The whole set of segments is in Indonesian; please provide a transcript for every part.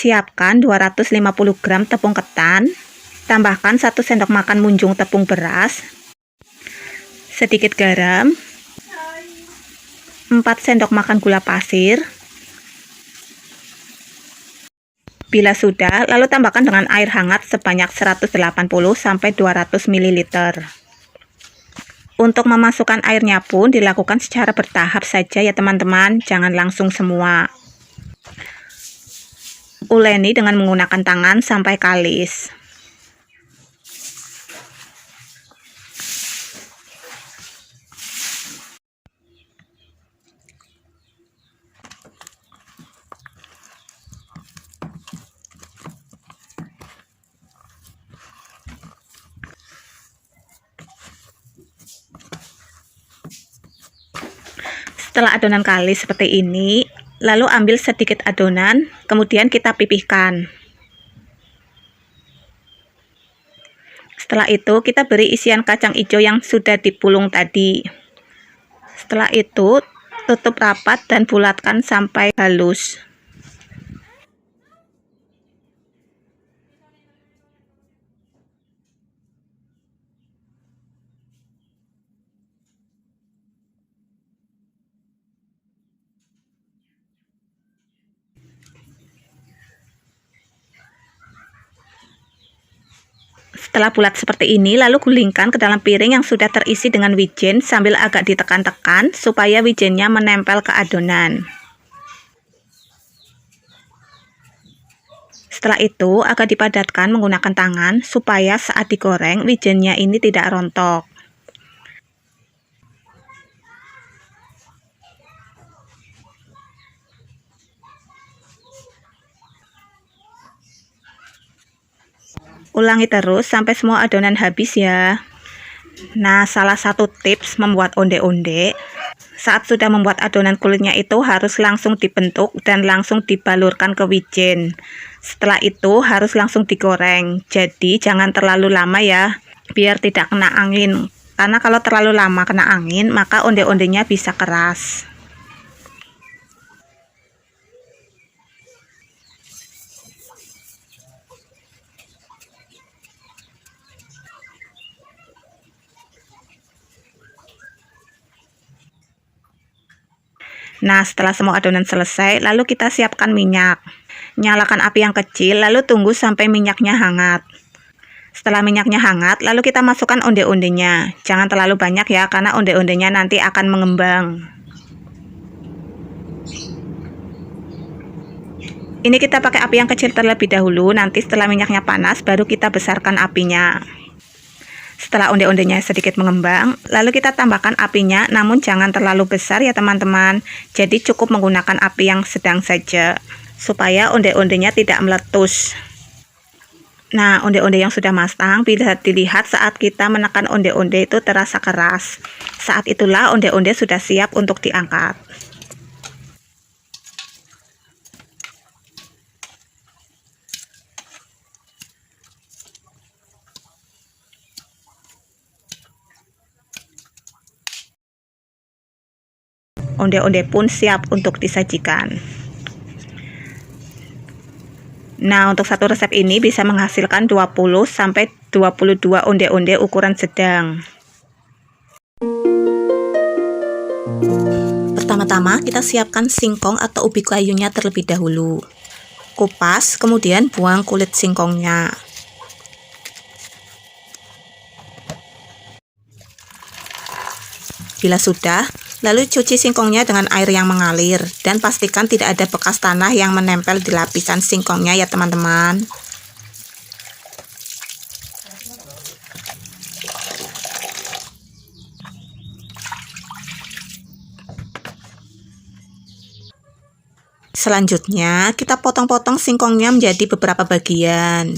Siapkan 250 gram tepung ketan, tambahkan 1 sendok makan munjung tepung beras, sedikit garam, 4 sendok makan gula pasir. Bila sudah, lalu tambahkan dengan air hangat sebanyak 180-200 ml. Untuk memasukkan airnya pun dilakukan secara bertahap saja ya teman-teman, jangan langsung semua. Uleni dengan menggunakan tangan sampai kalis. Setelah adonan kalis seperti ini, lalu ambil sedikit adonan, kemudian kita pipihkan. Setelah itu kita beri isian kacang hijau yang sudah dipulung tadi. Setelah itu tutup rapat dan bulatkan sampai halus. Setelah bulat seperti ini, lalu gulingkan ke dalam piring yang sudah terisi dengan wijen sambil agak ditekan-tekan supaya wijennya menempel ke adonan. Setelah itu agak dipadatkan menggunakan tangan supaya saat digoreng wijennya ini tidak rontok. Ulangi terus sampai semua adonan habis ya. Nah, salah satu tips membuat onde-onde, saat sudah membuat adonan kulitnya itu harus langsung dibentuk dan langsung dibalurkan ke wijen. Setelah itu harus langsung digoreng, jadi jangan terlalu lama ya, biar tidak kena angin. Karena kalau terlalu lama kena angin, maka onde-ondenya bisa keras. Nah, setelah semua adonan selesai, lalu kita siapkan minyak. Nyalakan api yang kecil, lalu tunggu sampai minyaknya hangat. Setelah minyaknya hangat, lalu kita masukkan onde-ondenya. Jangan terlalu banyak ya, karena onde-ondenya nanti akan mengembang. Ini kita pakai api yang kecil terlebih dahulu, nanti setelah minyaknya panas, baru kita besarkan apinya. Setelah onde-ondenya sedikit mengembang, lalu kita tambahkan apinya, namun jangan terlalu besar ya teman-teman. Jadi cukup menggunakan api yang sedang saja, supaya onde-ondenya tidak meletus. Nah, onde-onde yang sudah matang bisa dilihat saat kita menekan onde-onde itu terasa keras. Saat itulah onde-onde sudah siap untuk diangkat. Onde-onde pun siap untuk disajikan. Nah, untuk satu resep ini bisa menghasilkan 20-22 onde-onde ukuran sedang. Pertama-tama kita siapkan singkong atau ubi kayunya terlebih dahulu. Kupas, kemudian buang kulit singkongnya. Bila sudah, lalu cuci singkongnya dengan air yang mengalir dan pastikan tidak ada bekas tanah yang menempel di lapisan singkongnya ya teman-teman. Selanjutnya, kita potong-potong singkongnya menjadi beberapa bagian.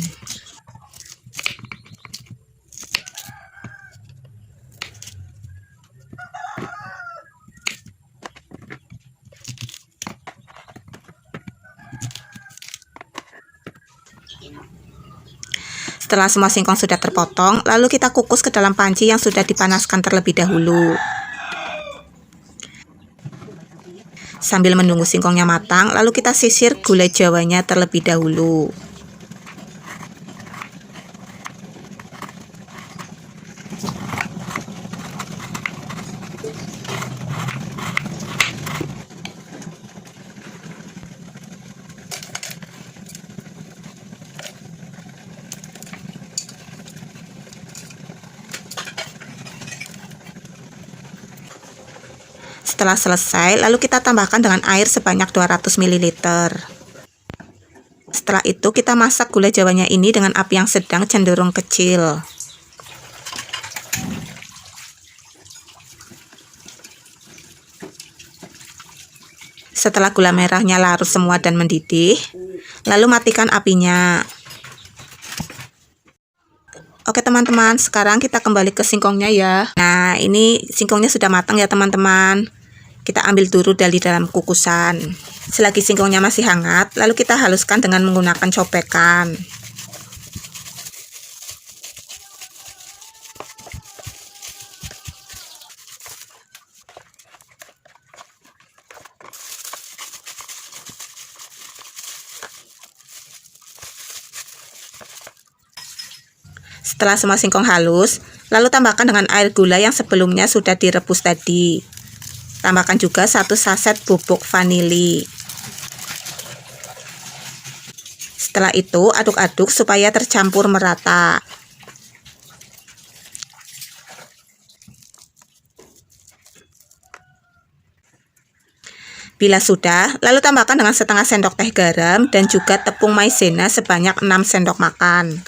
Setelah semua singkong sudah terpotong, lalu kita kukus ke dalam panci yang sudah dipanaskan terlebih dahulu. Sambil menunggu singkongnya matang, lalu kita sisir gula jawanya terlebih dahulu. Setelah selesai, lalu kita tambahkan dengan air sebanyak 200 ml. Setelah itu kita masak gula jawanya ini dengan api yang sedang cenderung kecil. Setelah gula merahnya larut semua dan mendidih, lalu matikan apinya. Oke teman-teman, sekarang kita kembali ke singkongnya ya. Nah, ini singkongnya sudah matang ya teman-teman. Kita ambil dulu dari dalam kukusan. Selagi singkongnya masih hangat, lalu kita haluskan dengan menggunakan cobekan. Setelah semua singkong halus, lalu tambahkan dengan air gula yang sebelumnya sudah direbus tadi. Tambahkan juga 1 saset bubuk vanili. Setelah itu aduk-aduk supaya tercampur merata. Bila sudah, lalu tambahkan dengan setengah sendok teh garam dan juga tepung maizena sebanyak 6 sendok makan.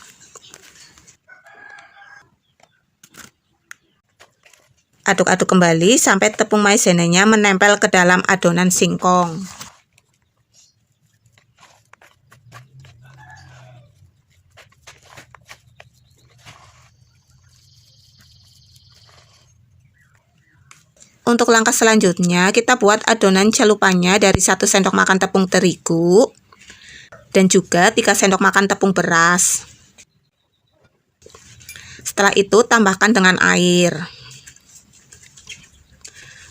Aduk-aduk kembali sampai tepung maizenanya menempel ke dalam adonan singkong. Untuk langkah selanjutnya, kita buat adonan celupannya dari 1 sendok makan tepung terigu dan juga 3 sendok makan tepung beras. Setelah itu tambahkan dengan air.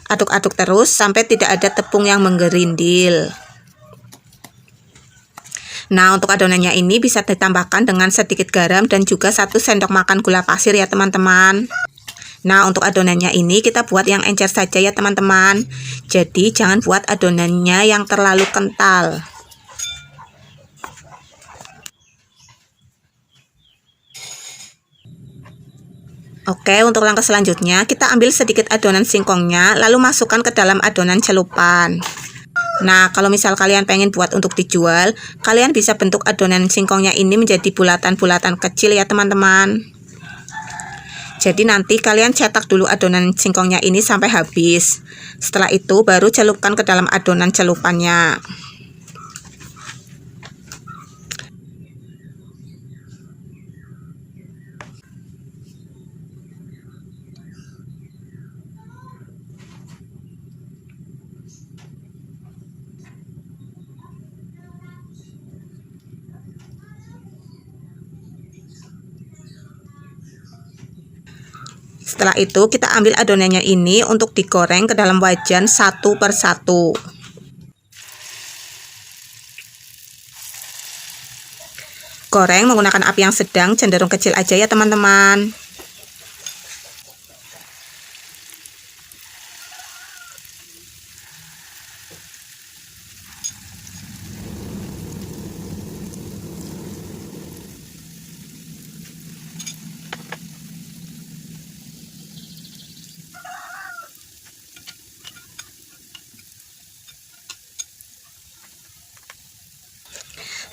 Aduk-aduk terus sampai tidak ada tepung yang menggerindil. Nah, untuk adonannya ini bisa ditambahkan dengan sedikit garam dan juga 1 sendok makan gula pasir ya teman-teman. Nah, untuk adonannya ini kita buat yang encer saja ya teman-teman. Jadi jangan buat adonannya yang terlalu kental. Oke, untuk langkah selanjutnya kita ambil sedikit adonan singkongnya lalu masukkan ke dalam adonan celupan. Nah, kalau misal kalian pengen buat untuk dijual, kalian bisa bentuk adonan singkongnya ini menjadi bulatan-bulatan kecil ya teman-teman. Jadi nanti kalian cetak dulu adonan singkongnya ini sampai habis. Setelah itu baru celupkan ke dalam adonan celupannya. Setelah itu kita ambil adonannya ini untuk digoreng ke dalam wajan satu per satu. Goreng menggunakan api yang sedang cenderung kecil aja ya teman-teman.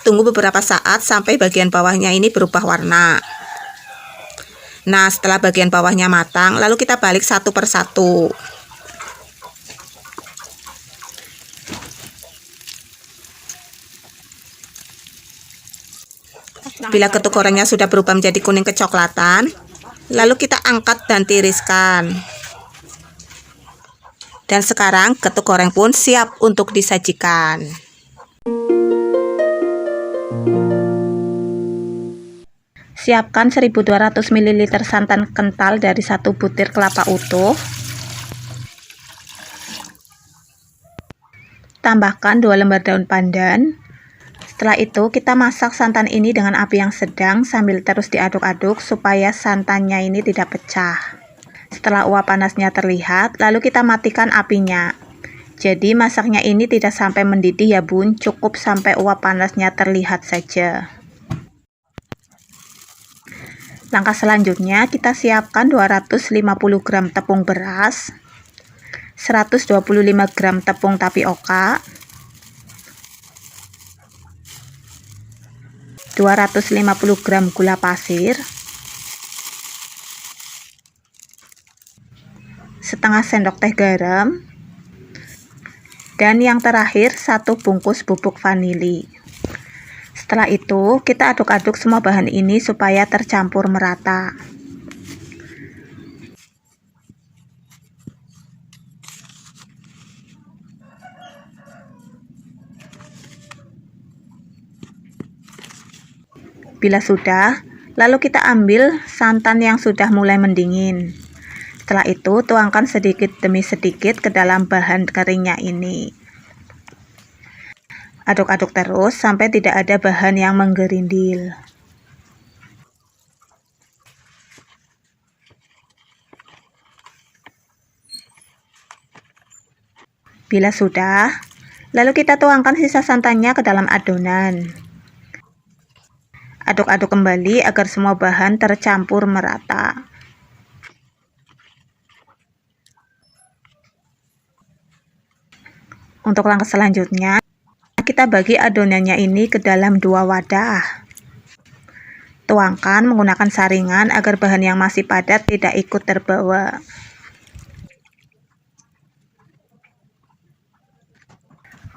Tunggu beberapa saat sampai bagian bawahnya ini berubah warna. Nah, setelah bagian bawahnya matang, lalu kita balik satu per satu. Bila ketuk gorengnya sudah berubah menjadi kuning kecoklatan, lalu kita angkat dan tiriskan. Dan sekarang ketuk goreng pun siap untuk disajikan. Siapkan 1200 ml santan kental dari 1 butir kelapa utuh, Tambahkan 2 lembar daun pandan. Setelah itu kita masak santan ini dengan api yang sedang sambil terus diaduk-aduk supaya santannya ini tidak pecah. Setelah uap panasnya terlihat, lalu kita matikan apinya. Jadi masaknya ini tidak sampai mendidih ya bun, cukup sampai uap panasnya terlihat saja. Langkah selanjutnya kita siapkan 250 gram tepung beras, 125 gram tepung tapioka, 250 gram gula pasir, setengah sendok teh garam, dan yang terakhir 1 bungkus bubuk vanili. Setelah itu kita aduk-aduk semua bahan ini supaya tercampur merata. Bila sudah, lalu kita ambil santan yang sudah mulai mendingin. Setelah itu tuangkan sedikit demi sedikit ke dalam bahan keringnya ini. Aduk-aduk terus sampai tidak ada bahan yang menggerindil. Bila sudah, lalu kita tuangkan sisa santannya ke dalam adonan. Aduk-aduk kembali agar semua bahan tercampur merata. Untuk langkah selanjutnya, kita bagi adonannya ini ke dalam 2 wadah. Tuangkan menggunakan saringan agar bahan yang masih padat tidak ikut terbawa.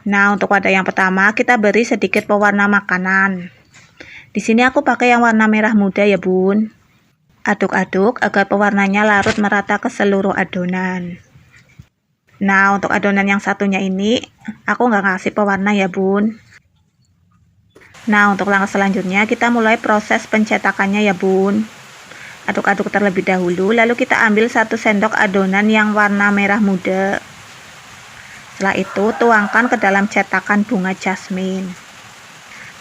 Nah, untuk wadah yang pertama kita beri sedikit pewarna makanan. Di sini aku pakai yang warna merah muda ya bun. Aduk-aduk agar pewarnanya larut merata ke seluruh adonan. Nah, untuk adonan yang satunya ini aku nggak ngasih pewarna ya bun. Nah, untuk langkah selanjutnya kita mulai proses pencetakannya ya bun. Aduk-aduk terlebih dahulu, lalu kita ambil 1 sendok adonan yang warna merah muda. Setelah itu tuangkan ke dalam cetakan bunga jasmine.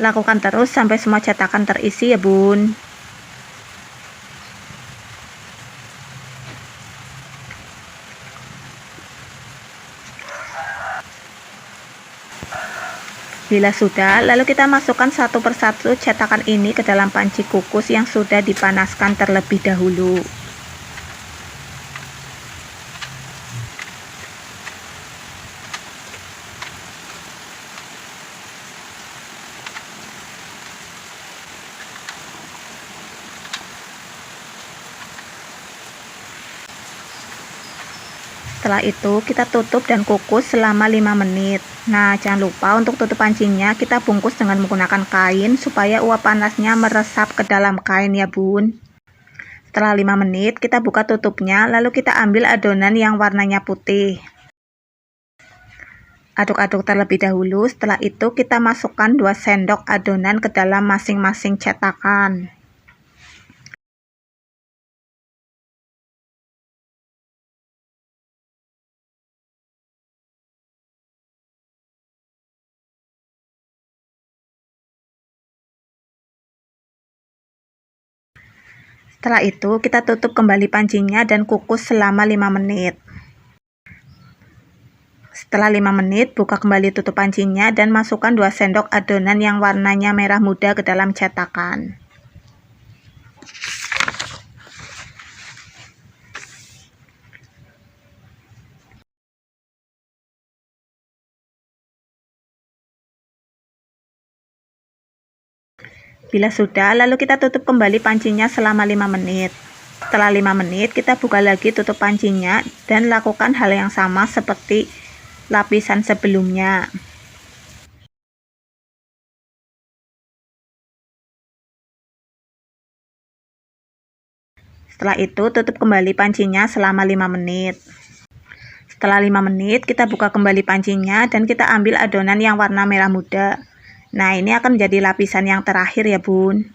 Lakukan terus sampai semua cetakan terisi ya bun. Bila sudah, lalu kita masukkan satu persatu cetakan ini ke dalam panci kukus yang sudah dipanaskan terlebih dahulu. Setelah itu kita tutup dan kukus selama 5 menit. Nah, jangan lupa untuk tutup pancinya kita bungkus dengan menggunakan kain supaya uap panasnya meresap ke dalam kain ya bun. Setelah 5 menit kita buka tutupnya, lalu kita ambil adonan yang warnanya putih. Aduk-aduk terlebih dahulu, setelah itu kita masukkan 2 sendok adonan ke dalam masing-masing cetakan. Setelah itu kita tutup kembali pancinya dan kukus selama 5 menit. Setelah 5 menit buka kembali tutup pancinya dan masukkan 2 sendok adonan yang warnanya merah muda ke dalam cetakan. Bila sudah, lalu kita tutup kembali pancinya selama 5 menit. Setelah 5 menit, kita buka lagi tutup pancinya dan lakukan hal yang sama seperti lapisan sebelumnya. Setelah itu, tutup kembali pancinya selama 5 menit. Setelah 5 menit, kita buka kembali pancinya dan kita ambil adonan yang warna merah muda. Nah, ini akan menjadi lapisan yang terakhir ya bun.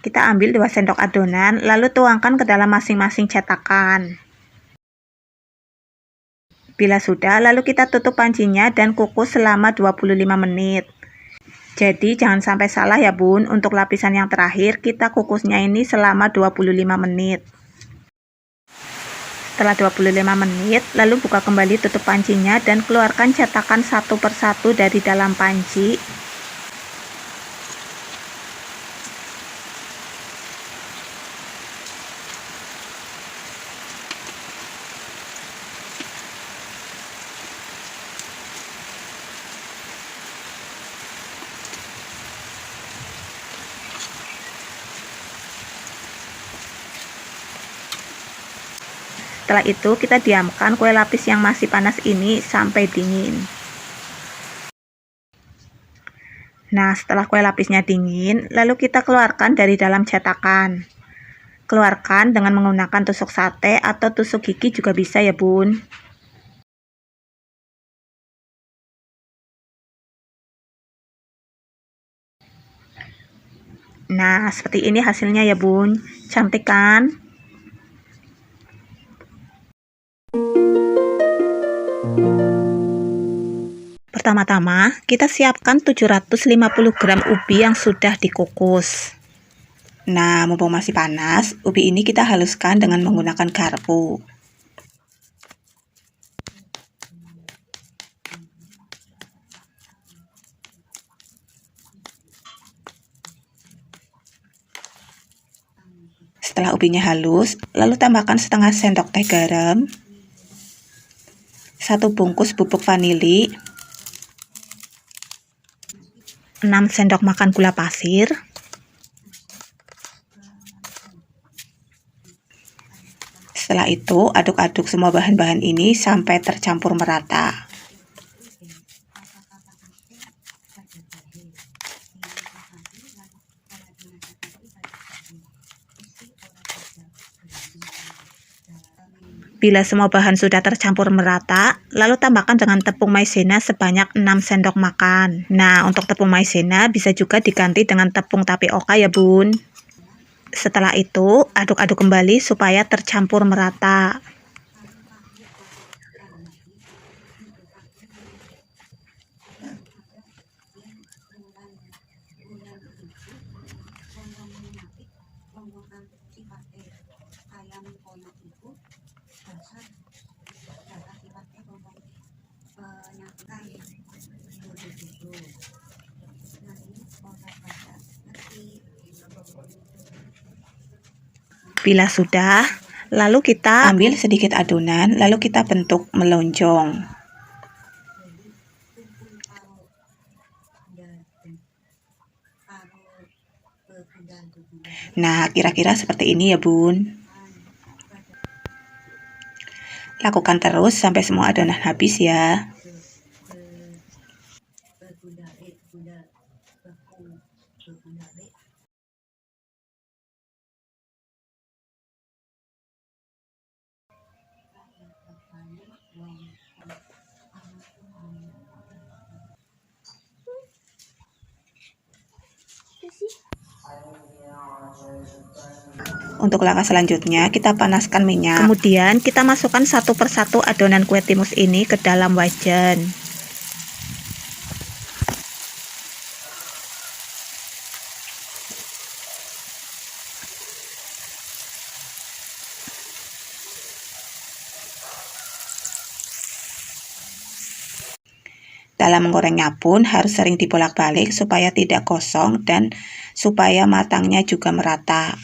Kita ambil 2 sendok adonan, lalu tuangkan ke dalam masing-masing cetakan. Bila sudah, lalu kita tutup pancinya dan kukus selama 25 menit. Jadi jangan sampai salah ya bun, untuk lapisan yang terakhir kita kukusnya ini selama 25 menit. Setelah 25 menit, lalu buka kembali tutup pancinya dan keluarkan cetakan satu persatu dari dalam panci. Setelah itu kita diamkan kue lapis yang masih panas ini sampai dingin. Nah, setelah kue lapisnya dingin, lalu kita keluarkan dari dalam cetakan. Keluarkan dengan menggunakan tusuk sate atau tusuk gigi juga bisa ya bun. Nah, seperti ini hasilnya ya bun. Cantik kan? Pertama-tama, kita siapkan 750 gram ubi yang sudah dikukus. Nah, mumpung masih panas, ubi ini kita haluskan dengan menggunakan garpu. Setelah ubinya halus, lalu tambahkan setengah sendok teh garam, 1 bungkus bubuk vanili, 6 sendok makan gula pasir, setelah itu aduk-aduk semua bahan-bahan ini sampai tercampur merata. Bila semua bahan sudah tercampur merata, lalu tambahkan dengan tepung maizena sebanyak 6 sendok makan. Nah, untuk tepung maizena bisa juga diganti dengan tepung tapioka ya bun. Setelah itu, aduk-aduk kembali supaya tercampur merata. Bila sudah, lalu kita ambil sedikit adonan, lalu kita bentuk melonjong. Nah, kira-kira seperti ini ya bun. Lakukan terus sampai semua adonan habis ya. Untuk langkah selanjutnya, kita panaskan minyak. Kemudian kita masukkan satu persatu adonan kue timus ini ke dalam wajan. Dalam menggorengnya pun harus sering dibolak-balik supaya tidak gosong dan supaya matangnya juga merata.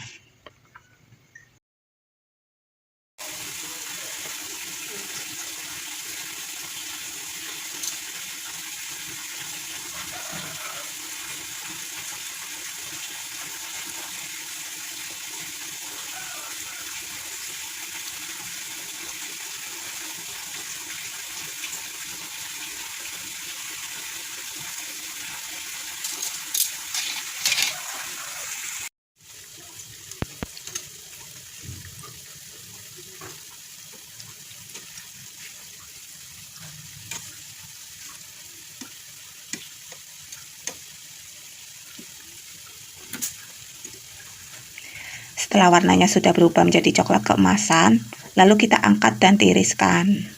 Setelah warnanya sudah berubah menjadi coklat keemasan, lalu kita angkat dan tiriskan.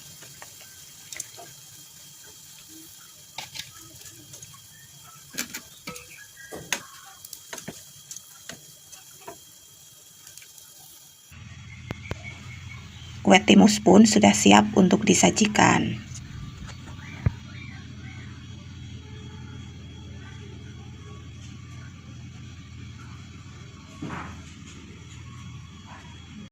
kue timus pun sudah siap untuk disajikan.